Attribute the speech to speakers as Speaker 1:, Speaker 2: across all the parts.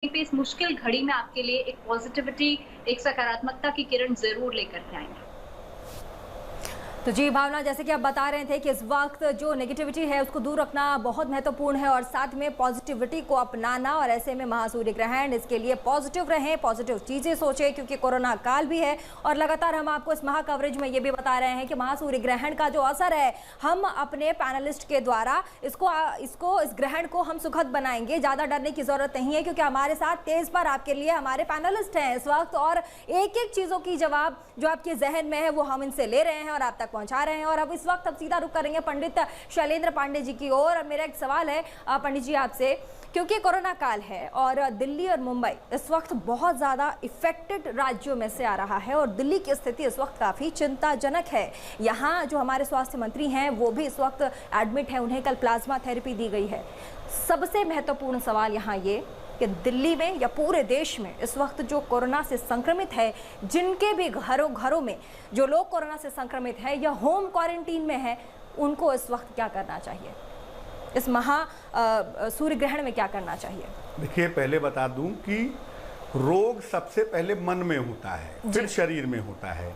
Speaker 1: पे इस मुश्किल घड़ी में आपके लिए एक पॉजिटिविटी, एक सकारात्मकता की किरण ज़रूर लेकर के आएँगे।
Speaker 2: तो जी भावना, जैसे कि आप बता रहे थे कि इस वक्त जो नेगेटिविटी है उसको दूर रखना बहुत महत्वपूर्ण है और साथ में पॉजिटिविटी को अपनाना, और ऐसे में महासूर्य ग्रहण, इसके लिए पॉजिटिव रहें, पॉजिटिव चीज़ें सोचें क्योंकि कोरोना काल भी है। और लगातार हम आपको इस महा कवरेज में ये भी बता रहे हैं कि महासूर्य ग्रहण का जो असर है, हम अपने पैनलिस्ट के द्वारा इस ग्रहण को हम सुखद बनाएंगे। ज़्यादा डरने की ज़रूरत नहीं है क्योंकि हमारे साथ तेज़ पर आपके लिए हमारे पैनलिस्ट हैं इस वक्त, और एक एक चीज़ों की जवाब जो आपके जहन में है वो हम इनसे ले रहे हैं और आप तक पहुंचा रहे हैं। और अब इस वक्त हम सीधा रुख करेंगे पंडित शैलेंद्र पांडे जी की ओर। और मेरा एक सवाल है पंडित जी आपसे, क्योंकि कोरोना काल है और दिल्ली और मुंबई इस वक्त बहुत ज़्यादा इफेक्टेड राज्यों में से आ रहा है और दिल्ली की स्थिति इस वक्त काफ़ी चिंताजनक है। यहाँ जो हमारे स्वास्थ्य मंत्री हैं वो भी इस वक्त एडमिट हैं, उन्हें कल प्लाज्मा थेरेपी दी गई है। सबसे महत्वपूर्ण सवाल यहाँ ये कि दिल्ली में या पूरे देश में इस वक्त जो कोरोना से संक्रमित है, जिनके भी घरों में जो लोग कोरोना से संक्रमित है या होम क्वारंटीन में है, उनको इस वक्त क्या करना चाहिए? इस सूर्य ग्रहण में क्या करना चाहिए?
Speaker 3: देखिए, पहले बता दूं कि रोग सबसे पहले मन में होता है, फिर शरीर में होता है।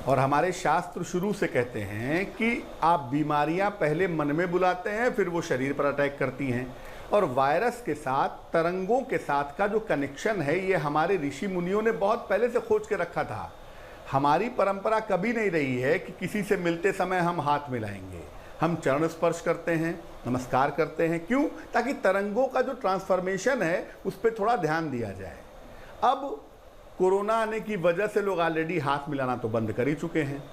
Speaker 3: और हमारे शास्त्र शुरू से कहते हैं कि आप बीमारियां पहले मन में बुलाते हैं, फिर वो शरीर पर अटैक करती हैं। और वायरस के साथ, तरंगों के साथ का जो कनेक्शन है, ये हमारे ऋषि मुनियों ने बहुत पहले से खोज के रखा था। हमारी परंपरा कभी नहीं रही है कि किसी से मिलते समय हम हाथ मिलाएंगे। हम चरण स्पर्श करते हैं, नमस्कार करते हैं। क्यों? ताकि तरंगों का जो ट्रांसफॉर्मेशन है उस पर थोड़ा ध्यान दिया जाए। अब कोरोना आने की वजह से लोग ऑलरेडी हाथ मिलाना तो बंद कर ही चुके हैं।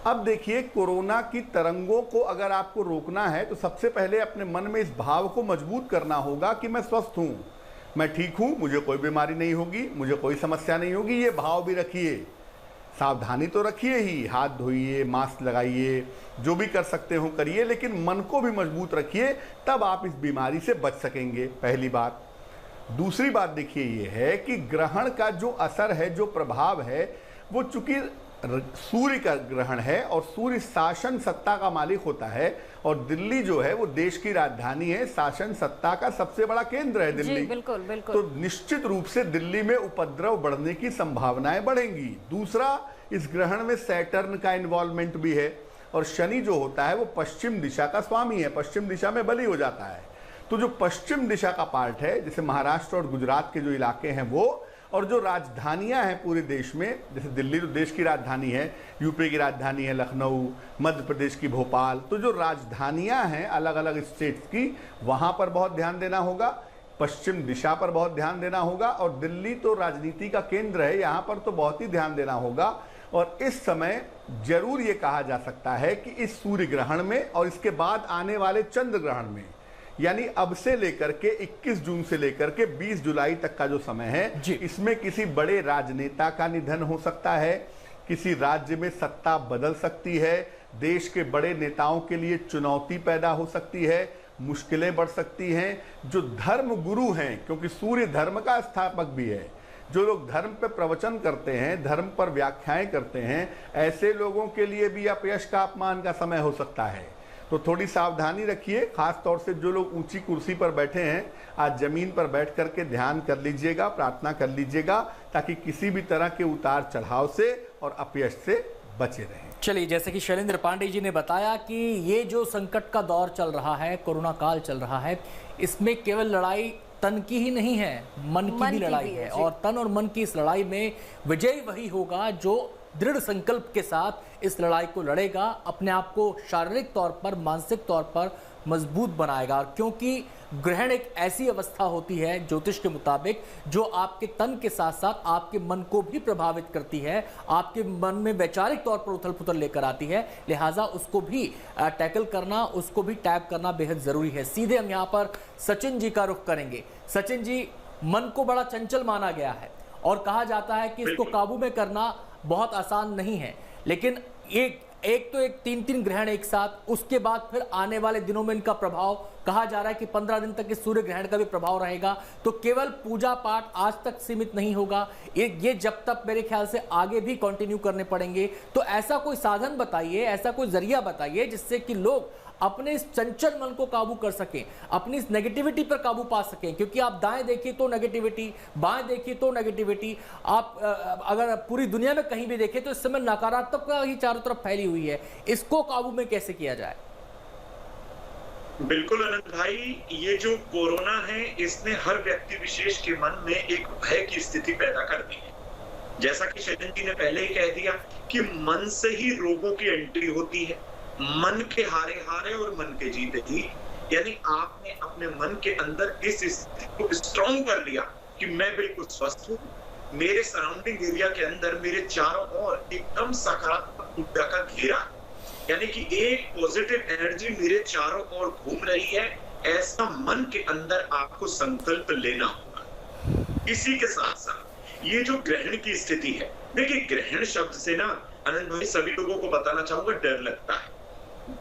Speaker 3: अब देखिए, कोरोना की तरंगों को अगर आपको रोकना है तो सबसे पहले अपने मन में इस भाव को मजबूत करना होगा कि मैं स्वस्थ हूँ, मैं ठीक हूँ, मुझे कोई बीमारी नहीं होगी, मुझे कोई समस्या नहीं होगी। ये भाव भी रखिए, सावधानी तो रखिए ही, हाथ धोइए, मास्क लगाइए, जो भी कर सकते हो करिए, लेकिन मन को भी मजबूत रखिए, तब आप इस बीमारी से बच सकेंगे। पहली बात। दूसरी बात देखिए ये है कि ग्रहण का जो असर है, जो प्रभाव है, वो चूंकि सूर्य का ग्रहण है और सूर्य शासन सत्ता का मालिक होता है, और दिल्ली जो है वो देश की राजधानी है, शासन सत्ता का सबसे बड़ा केंद्र है दिल्ली।
Speaker 2: जी, बिल्कुल बिल्कुल।
Speaker 3: तो निश्चित रूप से दिल्ली में उपद्रव बढ़ने की संभावनाएं बढ़ेंगी। दूसरा, इस ग्रहण में सैटर्न का इन्वॉल्वमेंट भी है, और शनि जो होता है वो पश्चिम दिशा का स्वामी है, पश्चिम दिशा में बली हो जाता है। तो जो पश्चिम दिशा का पार्ट है, जैसे महाराष्ट्र और गुजरात के जो इलाके हैं वो, और जो राजधानियां हैं पूरे देश में, जैसे दिल्ली तो देश की राजधानी है, यूपी की राजधानी है लखनऊ, मध्य प्रदेश की भोपाल, तो जो राजधानियां हैं अलग अलग स्टेट्स की, वहां पर बहुत ध्यान देना होगा, पश्चिम दिशा पर बहुत ध्यान देना होगा। और दिल्ली तो राजनीति का केंद्र है, यहाँ पर तो बहुत ही ध्यान देना होगा। और इस समय जरूर ये कहा जा सकता है कि इस सूर्य ग्रहण में और इसके बाद आने वाले चंद्र ग्रहण में, यानी अब से लेकर के 21 जून से लेकर के 20 जुलाई तक का जो समय है, इसमें किसी बड़े राजनेता का निधन हो सकता है, किसी राज्य में सत्ता बदल सकती है, देश के बड़े नेताओं के लिए चुनौती पैदा हो सकती है, मुश्किलें बढ़ सकती हैं। जो धर्म गुरु हैं, क्योंकि सूर्य धर्म का स्थापक भी है, जो लोग धर्म पे प्रवचन करते हैं, धर्म पर व्याख्याएं करते हैं, ऐसे लोगों के लिए भी अपयश का, अपमान का समय हो सकता है। तो थोड़ी सावधानी रखिए, खास तौर से जो लोग ऊंची कुर्सी पर बैठे हैं, आज जमीन पर बैठ करके ध्यान कर लीजिएगा, प्रार्थना कर लीजिएगा, ताकि किसी भी तरह के उतार चढ़ाव से और अपयश से बचे रहें।
Speaker 4: चलिए, जैसे कि शैलेंद्र पांडे जी ने बताया कि ये जो संकट का दौर चल रहा है, कोरोना काल चल रहा है, इसमें केवल लड़ाई तन की ही नहीं है, मन की भी लड़ाई है। और तन और मन की इस लड़ाई में विजयी वही होगा जो दृढ़ संकल्प के साथ इस लड़ाई को लड़ेगा, अपने आप को शारीरिक तौर पर, मानसिक तौर पर मजबूत बनाएगा। क्योंकि ग्रहण एक ऐसी अवस्था होती है ज्योतिष के मुताबिक जो आपके तन के साथ साथ आपके मन को भी प्रभावित करती है, आपके मन में वैचारिक तौर पर उथल पुथल लेकर आती है। लिहाजा उसको भी टैकल करना, उसको भी टैप करना बेहद जरूरी है। सीधे हम यहाँ पर सचिन जी का रुख करेंगे। सचिन जी, मन को बड़ा चंचल माना गया है और कहा जाता है कि इसको काबू में करना बहुत आसान नहीं है, लेकिन एक तो 3 ग्रहण एक साथ, उसके बाद फिर आने वाले दिनों में इनका प्रभाव कहा जा रहा है कि 15 दिन तक इस सूर्य ग्रहण का भी प्रभाव रहेगा। तो केवल पूजा पाठ आज तक सीमित नहीं होगा, ये जब तक मेरे ख्याल से आगे भी कंटिन्यू करने पड़ेंगे। तो ऐसा कोई साधन बताइए, ऐसा कोई जरिया बताइए जिससे कि लोग अपने इस चंचल मन को काबू कर सकें, अपनी इस नेगेटिविटी पर काबू पा सकें। क्योंकि आप दाएं देखिए तो नेगेटिविटी, बाएं देखिए तो नेगेटिविटी, आप अगर पूरी दुनिया में कहीं भी देखें तो इस समय नकारात्मकता ही चारों तरफ फैली हुई है। इसको काबू में कैसे किया जाए?
Speaker 5: बिल्कुल अनंत भाई, ये जो कोरोना है इसने हर व्यक्ति विशेष के मन में एक भय की स्थिति पैदा कर दी है। जैसा कि शैलन जी ने पहले ही कह दिया कि मन से ही रोगों की एंट्री होती है। मन के हारे हारे और मन के जीते जीत, यानी आपने अपने मन के अंदर इस स्थिति को स्ट्रॉन्ग कर लिया कि मैं बिल्कुल स्वस्थ हूँ, मेरे सराउंडिंग एरिया के अंदर मेरे चारों ओर एकदम सकारात्मक ऊर्जा का घेरा, यानी कि एक पॉजिटिव एनर्जी मेरे चारों ओर घूम रही है, ऐसा मन के अंदर आपको संकल्प लेना होगा। इसी के साथ साथ ये जो ग्रहण की स्थिति है, देखिए ग्रहण शब्द से ना अनंत भाई सभी लोगों को बताना चाहूंगा डर लगता है।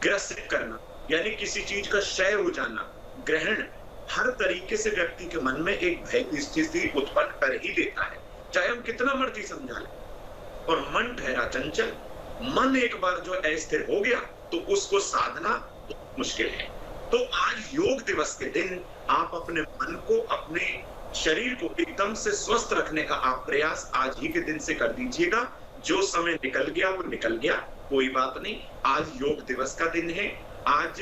Speaker 5: ग्रसित करना यानी किसी चीज का क्षय हो जाना, ग्रहण हर तरीके से व्यक्ति के मन में एक भय की स्थिति उत्पन्न कर ही देता है, चाहे हम कितना मर्जी समझा लें। और मन ठहरा चंचल, मन एक बार जो अस्थिर हो गया तो उसको साधना बहुत मुश्किल है। तो आज योग दिवस के दिन आप अपने मन को, अपने शरीर को एकदम से स्वस्थ रखने का आप प्रयास आज ही के दिन से कर दीजिएगा। जो समय निकल गया वो निकल गया, कोई बात नहीं। आज योग दिवस का दिन है, आज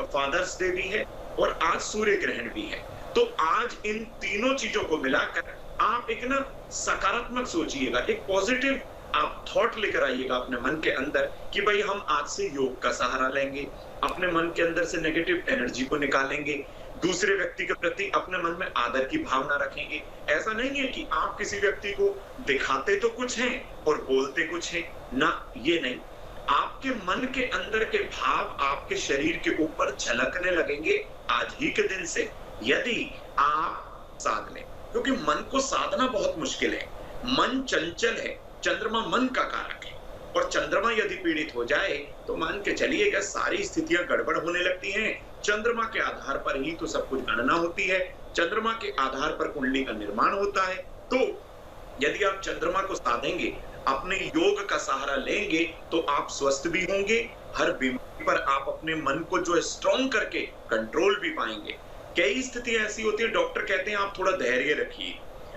Speaker 5: फादर्स डे भी है और आज सूर्य ग्रहण भी है। तो आज इन तीनों चीजों को मिलाकर आप एक ना सकारात्मक सोचिएगा, एक पॉजिटिव आप थॉट लेकर आइएगा अपने मन के अंदर कि भाई हम आज से योग का सहारा लेंगे, अपने मन के अंदर से नेगेटिव एनर्जी को निकालेंगे, दूसरे व्यक्ति के प्रति अपने मन में आदर की भावना रखेंगे। ऐसा नहीं है कि आप किसी व्यक्ति को दिखाते तो कुछ हैं और बोलते कुछ हैं ना, ये नहीं। आपके मन के अंदर के भाव आपके शरीर के ऊपर झलकने लगेंगे आज ही के दिन से, यदि आप साध लें। क्योंकि मन को साधना बहुत मुश्किल है। मन चंचल है, चंद्रमा मन का कारक है, और चंद्रमा यदि पीड़ित हो जाए तो मान के चलिएगा सारी स्थितियां गड़बड़ होने लगती हैं। चंद्रमा के आधार पर ही तो सब कुछ गणना होती है, चंद्रमा के आधार पर कुंडली का निर्माण होता है। तो यदि आप चंद्रमा को साधेंगे, अपने योग का सहारा लेंगे तो आप स्वस्थ भी होंगे, हर बीमारी पर आप अपने मन को जो स्ट्रॉन्ग करके कंट्रोल भी पाएंगे। कई स्थितियां ऐसी होती है, डॉक्टर कहते हैं आप थोड़ा धैर्य रखिए,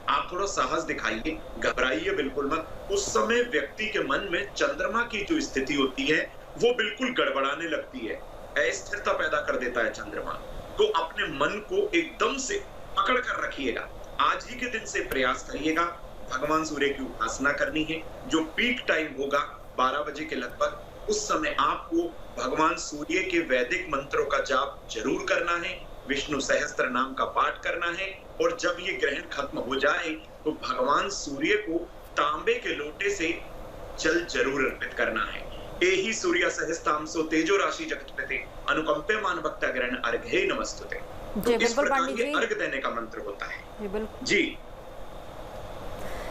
Speaker 5: आप थोड़ा साहस दिखाइए, घबराइए बिल्कुल मत। उस समय व्यक्ति के मन में चंद्रमा की जो स्थिति होती है वो बिल्कुल गड़बड़ाने लगती है, अस्थिरता पैदा कर देता है चंद्रमा। तो अपने मन को एकदम से पकड़ कर रखिएगा। आज ही के दिन से प्रयास करिएगा, भगवान सूर्य की उपासना करनी है। जो पीक टाइम होगा 12 बजे के लगभग, उस समय आपको भगवान सूर्य के वैदिक मंत्रों का जाप जरूर करना है, विष्णु सहस्त्र नाम का पाठ करना है। और जब ये ग्रहण खत्म हो जाए तो भगवान सूर्य को तांबे के लोटे से जल जरूर अर्पित करना है। एहि सूर्य सहस्तांसो तेजो राशि जगत्पते अनुकंपे मान भक्ता ग्रहण अर्घे नमस्तुते। तो इस प्रकार ये अर्घ देने का मंत्र होता है।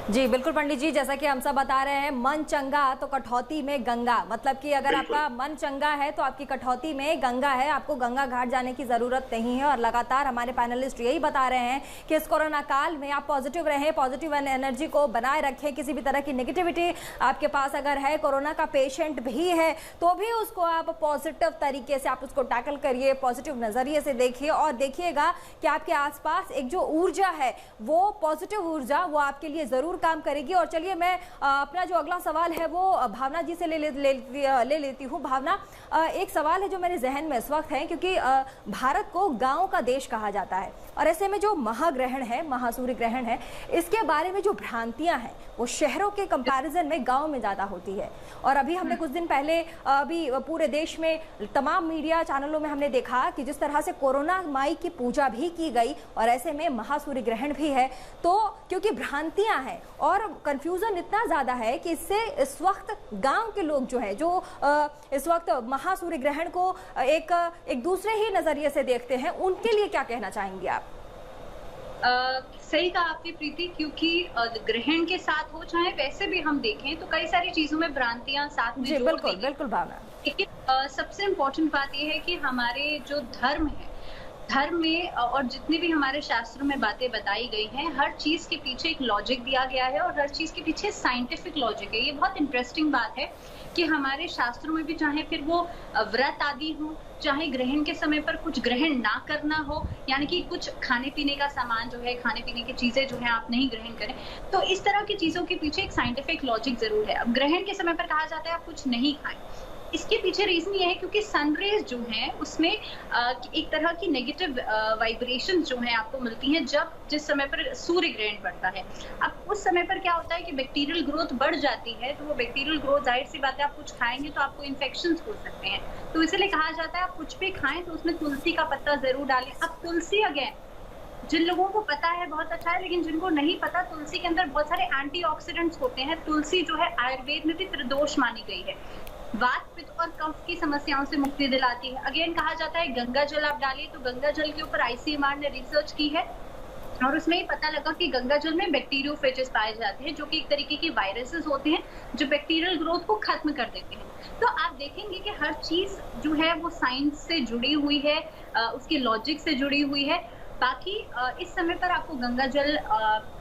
Speaker 2: जी बिल्कुल पंडित जी, जैसा कि हम सब बता रहे हैं, मन चंगा तो कठौती में गंगा, मतलब कि अगर आपका मन चंगा है तो आपकी कठौती में गंगा है, आपको गंगा घाट जाने की ज़रूरत नहीं है। और लगातार हमारे पैनलिस्ट यही बता रहे हैं कि इस कोरोना काल में आप पॉजिटिव रहें, पॉजिटिव एनर्जी को बनाए रखें। किसी भी तरह की नेगेटिविटी आपके पास अगर है, कोरोना का पेशेंट भी है तो भी उसको आप पॉजिटिव तरीके से आप उसको टैकल करिए, पॉजिटिव नज़रिए से देखिए और देखिएगा कि आपके आसपास एक जो ऊर्जा है वो पॉजिटिव ऊर्जा वो आपके लिए ज़रूर काम करेगी। और चलिए मैं अपना जो अगला सवाल है वो भावना जी से ले लेती हूँ। भावना, एक सवाल है जो मेरे जहन में इस वक्त है, क्योंकि भारत को गांव का देश कहा जाता है और ऐसे में जो महाग्रहण है, महासूर्य ग्रहण है, इसके बारे में जो भ्रांतियां हैं वो शहरों के कंपैरिजन में गांव में ज्यादा होती है। और अभी हमने कुछ दिन पहले अभी पूरे देश में तमाम मीडिया चैनलों में हमने देखा कि जिस तरह से कोरोना माई की पूजा भी की गई और ऐसे में महासूर्य ग्रहण भी है। तो क्योंकि भ्रांतियां हैं और कंफ्यूजन इतना ज्यादा है कि इससे इस वक्त गांव के लोग जो है, जो इस वक्त महासूर्य ग्रहण को एक दूसरे ही नजरिए से देखते हैं, उनके लिए क्या कहना चाहेंगे आप?
Speaker 1: सही कहा आपने प्रीति, क्योंकि ग्रहण के साथ हो चाहे वैसे भी हम देखें तो कई सारी चीजों में भ्रांतियां साथ में जोड़
Speaker 2: बिल्कुल भावना।
Speaker 1: लेकिन सबसे इम्पोर्टेंट बात यह है कि हमारे जो धर्म है धर्म में और जितने भी हमारे शास्त्रों में बातें बताई गई हैं, हर चीज के पीछे एक लॉजिक दिया गया है और हर चीज के पीछे साइंटिफिक लॉजिक है। ये बहुत इंटरेस्टिंग बात है कि हमारे शास्त्रों में भी, चाहे फिर वो व्रत आदि हो, चाहे ग्रहण के समय पर कुछ ग्रहण ना करना हो, यानी कि कुछ खाने पीने का सामान जो है, खाने पीने की चीजें जो है आप नहीं ग्रहण करें, तो इस तरह की चीजों के पीछे एक साइंटिफिक लॉजिक जरूर है। अब ग्रहण के समय पर कहा जाता है आप कुछ नहीं खाएं, इसके पीछे रीजन ये है क्योंकि सनरेज जो है उसमें एक तरह की नेगेटिव वाइब्रेशन जो है आपको मिलती हैं जिस समय पर सूर्य ग्रहण पड़ता है। अब उस समय पर क्या होता है कि बैक्टीरियल ग्रोथ बढ़ जाती है, तो वो बैक्टीरियल ग्रोथ, जाहिर सी बात है, आप कुछ खाएंगे तो आपको इन्फेक्शंस हो सकते हैं, तो इसलिए कहा जाता है आप कुछ भी खाएं तो उसमें तुलसी का पत्ता जरूर डालें। अब तुलसी अगेन जिन लोगों को पता है बहुत अच्छा है, लेकिन जिनको नहीं पता, तुलसी के अंदर बहुत सारे एंटीऑक्सीडेंट्स होते हैं। तुलसी जो है आयुर्वेद में भी त्रिदोष मानी गई है, वात पित्त और कफ की समस्याओं से मुक्ति दिलाती है। अगेन कहा जाता है गंगा जल आप डालिए, तो गंगा जल के ऊपर ICMR ने रिसर्च की है और उसमें ये पता लगा कि गंगा जल में बैक्टीरियोफेजेस पाए जाते हैं, जो कि एक तरीके के वायरसेस होते हैं जो बैक्टीरियल ग्रोथ को खत्म कर देते हैं। तो आप देखेंगे कि हर चीज जो है वो साइंस से जुड़ी हुई है, उसके लॉजिक से जुड़ी हुई है। बाकी इस समय पर आपको गंगा जल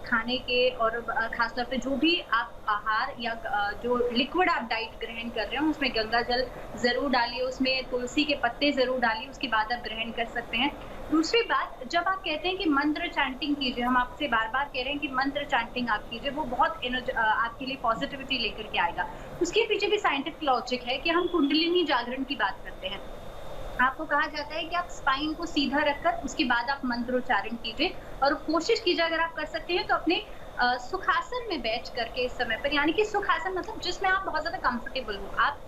Speaker 1: खाने के और खासतौर पे जो भी आप आहार या जो लिक्विड आप डाइट ग्रहण कर रहे हो उसमें गंगा जल जरूर डालिए, उसमें तुलसी के पत्ते जरूर डालिए, उसके बाद आप ग्रहण कर सकते हैं। दूसरी बात, जब आप कहते हैं कि मंत्र चैंटिंग कीजिए, हम आपसे बार बार कह रहे हैं कि मंत्र चैंटिंग आप कीजिए, वो बहुत आपके लिए पॉजिटिविटी लेकर के आएगा। उसके पीछे भी साइंटिफिक लॉजिक है कि हम कुंडलिनी जागरण की बात करते हैं। आपको कहा जाता है कि आप स्पाइन को सीधा रखकर उसके बाद आप मंत्रोच्चारण कीजिए और कोशिश कीजिए, अगर आप कर सकते हैं तो अपने सुखासन में बैठ करके इस समय पर, यानी कि सुखासन मतलब जिसमें आप बहुत ज्यादा कंफर्टेबल हो, आप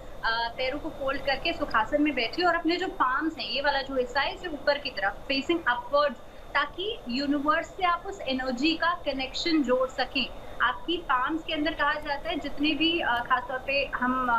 Speaker 1: पैरों को फोल्ड करके सुखासन में बैठिए और अपने जो पाम्स हैं, ये वाला जो हिस्सा है, इसे ऊपर की तरफ फेसिंग अपवर्ड्स, ताकि यूनिवर्स से आप उस एनर्जी का कनेक्शन जोड़ सकें। आपकी पाम्स के अंदर कहा जाता है जितने भी खासतौर पे हम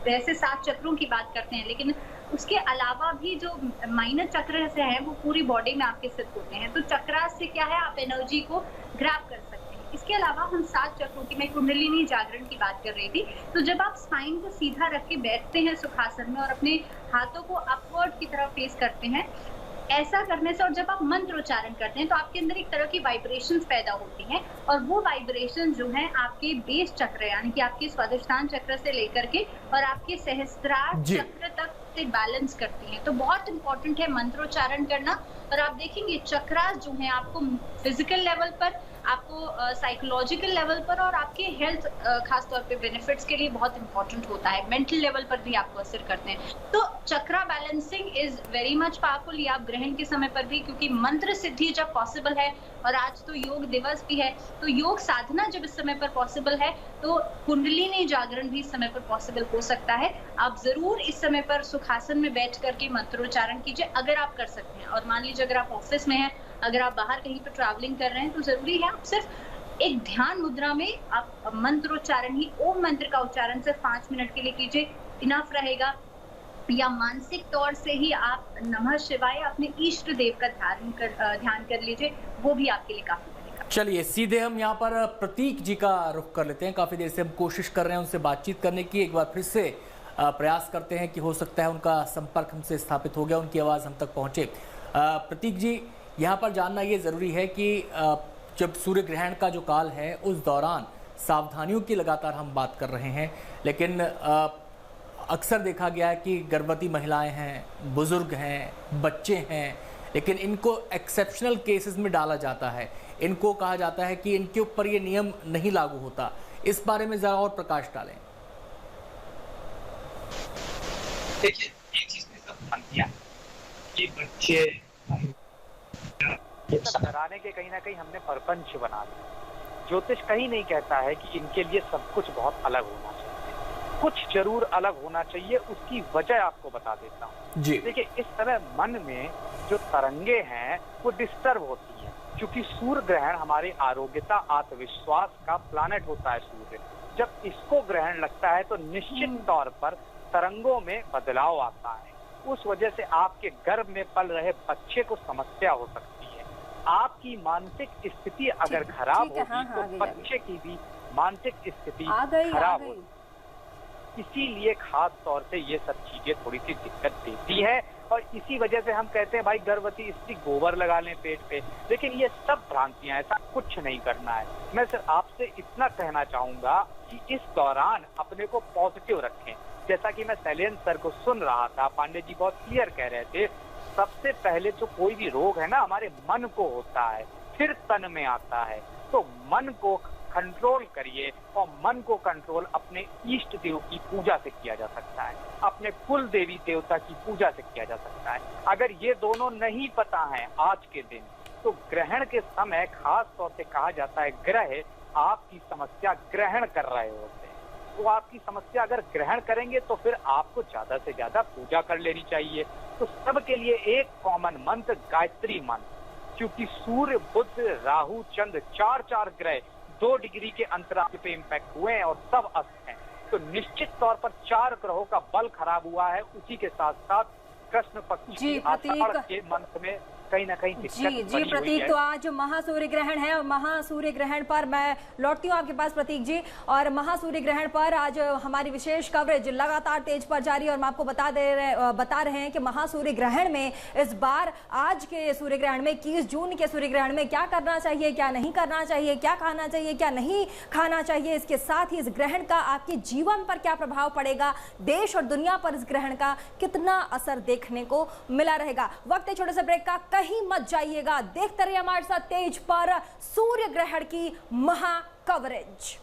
Speaker 1: वैसे 7 चक्रों की बात करते हैं, लेकिन उसके अलावा भी जो माइनर चक्र से हैं वो पूरी बॉडी में आपके स्थित होते हैं। तो चक्रा से क्या है, आप एनर्जी को ग्रैब कर सकते हैं। इसके अलावा हम 7 चक्रों की, मैं कुंडलिनी जागरण की बात कर रही थी, तो जब आप स्पाइन को सीधा रख के बैठते हैं सुखासन में और अपने हाथों को अपवर्ड की तरफ फेस करते हैं, ऐसा करने से और जब आप मंत्रोच्चारण करते हैं तो आपके अंदर एक तरह की वाइब्रेशंस पैदा होती हैं और वो वाइब्रेशन जो है आपके बेस चक्र यानी कि आपके स्वादिष्ठान चक्र से लेकर के और आपके सहस्त्रार चक्र तक से बैलेंस करती हैं। तो बहुत इंपॉर्टेंट है मंत्रोच्चारण करना। और आप देखेंगे चक्रास जो है आपको फिजिकल लेवल पर, आपको साइकोलॉजिकल लेवल पर और आपके हेल्थ खासतौर पे बेनिफिट्स के लिए बहुत इंपॉर्टेंट होता है, मेंटल लेवल पर भी आपको असर करते हैं। तो chakra balancing is very much powerful, ये आप ग्रहण के समय पर भी, क्योंकि मंत्र सिद्धि जब पॉसिबल है और आज तो योग दिवस भी है, तो योग साधना जब इस समय पर पॉसिबल है तो कुंडलिनी जागरण भी इस समय पर पॉसिबल हो सकता है। आप जरूर इस समय पर सुखासन में बैठ करके मंत्रोच्चारण कीजिए अगर आप कर सकते हैं। और मान लीजिए अगर आप ऑफिस में हैं, अगर आप बाहर कहीं पर ट्रैवलिंग कर रहे हैं, तो जरूरी है आप सिर्फ एक ध्यान मुद्रा में आप मंत्रोच्चारण ही, ओम मंत्र का उच्चारण सिर्फ 5 मिनट के लिए कीजिए, इनफ रहेगा। या मानसिक तौर से ही आप नमः शिवाय अपने इष्ट देव का ध्यान कर लीजिए, वो भी आपके लिए काफी रहेगा।
Speaker 4: चलिए सीधे हम यहाँ पर प्रतीक जी का रुख कर लेते हैं। काफी देर से हम कोशिश कर रहे हैं उनसे बातचीत करने की, एक बार फिर से प्रयास करते हैं कि हो सकता है उनका संपर्क हमसे स्थापित हो गया, उनकी आवाज़ हम तक पहुँचे। प्रतीक जी, यहाँ पर जानना ये ज़रूरी है कि जब सूर्य ग्रहण का जो काल है उस दौरान सावधानियों की लगातार हम बात कर रहे हैं, लेकिन अक्सर देखा गया है कि गर्भवती महिलाएं हैं, बुजुर्ग हैं, बच्चे हैं, लेकिन इनको एक्सेप्शनल केसेस में डाला जाता है। इनको कहा जाता है कि इनके ऊपर ये नियम नहीं लागू होता। इस बारे में ज़रा और प्रकाश डालें।
Speaker 6: देखिए, ये चीज़ ने सब ध्यान दिया कि बच्चे डराने के कहीं ना कहीं हमने परपंच बना दिया। ज्योतिष कहीं नहीं कहता है कि इनके लिए सब कुछ बहुत अलग होना चाहिए, कुछ जरूर अलग होना चाहिए। उसकी वजह आपको बता देता हूँ। देखिए, इस समय मन में जो तरंगे हैं वो डिस्टर्ब होती हैं, क्योंकि सूर्य ग्रहण हमारे आरोग्यता, आत्मविश्वास का प्लानेट होता है सूर्य। जब इसको ग्रहण लगता है तो निश्चित तौर पर तरंगों में बदलाव आता है। उस वजह से आपके गर्भ में पल रहे बच्चे को समस्या हो सकती है। आपकी मानसिक स्थिति अगर खराब होगी तो बच्चे की भी मानसिक स्थिति खराब होगी। इसीलिए खास तौर से ये सब चीजें थोड़ी सी दिक्कत देती है और इसी वजह से हम कहते हैं भाई गर्भवती स्त्री गोबर लगा लें पेट पे, लेकिन ये सब भ्रांतियां, ऐसा कुछ नहीं करना है। मैं सिर्फ आपसे इतना कहना चाहूंगा कि इस दौरान अपने को पॉजिटिव रखें। जैसा कि मैं शैलेंद्र सर को सुन रहा था, पांडे जी बहुत क्लियर कह रहे थे, सबसे पहले जो कोई भी रोग है ना हमारे मन को होता है, फिर तन में आता है। तो मन को कंट्रोल करिए और मन को कंट्रोल अपने इष्ट देव की पूजा से किया जा सकता है, अपने कुल देवी देवता की पूजा से किया जा सकता है। अगर ये दोनों नहीं पता है आज के दिन, तो ग्रहण के समय खास तौर से कहा जाता है ग्रह आपकी समस्या ग्रहण कर रहे होते हैं। तो आपकी समस्या अगर ग्रहण करेंगे तो फिर आपको ज्यादा से ज्यादा पूजा कर लेनी चाहिए। तो सबके लिए एक कॉमन मंत्र गायत्री मंत्र, क्योंकि सूर्य बुध राहु चंद्र 4 ग्रह 2 डिग्री के अंतराल पे इम्पैक्ट हुए हैं और सब अस्त हैं। तो निश्चित तौर पर 4 ग्रहों का बल खराब हुआ है। उसी के साथ साथ कृष्ण पक्ष की आषाढ़ के मंथ में कहीं ना कहीं
Speaker 2: जी प्रतीक, तो आज महासूर्य ग्रहण है और महासूर्य ग्रहण पर मैं लौटती हूँ आपके पास प्रतीक जी। और महासूर्य ग्रहण पर आज हमारी विशेष कवरेज लगातार तेज पर जारी है और हम आपको बता रहे हैं कि महासूर्य ग्रहण में इस बार आज के सूर्य ग्रहण में 21 जून के सूर्य ग्रहण में क्या करना चाहिए, क्या नहीं करना चाहिए, क्या खाना चाहिए, क्या नहीं खाना चाहिए, इसके साथ ही इस ग्रहण का आपके जीवन पर क्या प्रभाव पड़ेगा, देश और दुनिया पर इस ग्रहण का कितना असर देखने को मिला रहेगा। वक्त है छोटे से ब्रेक का, कहीं मत जाइएगा, देखते रहिए हमारे साथ तेज पर सूर्य ग्रहण की महा कवरेज।